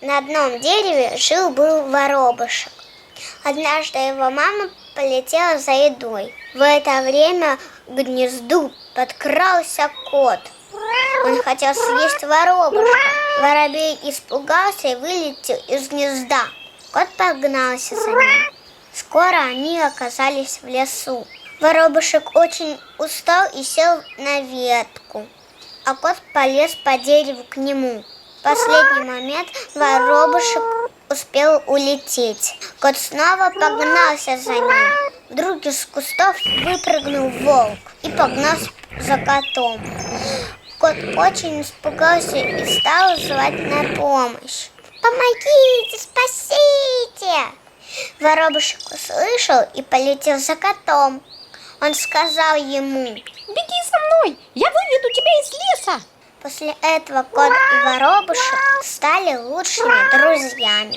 На одном дереве жил-был воробушек. Однажды его мама полетела за едой. В это время к гнезду подкрался кот. Он хотел съесть воробушка. Воробей испугался и вылетел из гнезда. Кот погнался за ним. Скоро они оказались в лесу. Воробушек очень устал и сел на ветку, а кот полез по дереву к нему. В последний момент воробушек успел улететь. Кот снова погнался за ним. Вдруг из кустов выпрыгнул волк и погнался за котом. Кот очень испугался и стал звать на помощь. «Помогите, спасите!» Воробушек услышал и полетел за котом. Он сказал ему: «Беги со мной, я выведу тебя из леса!» После этого кот и воробушек стали лучшими друзьями.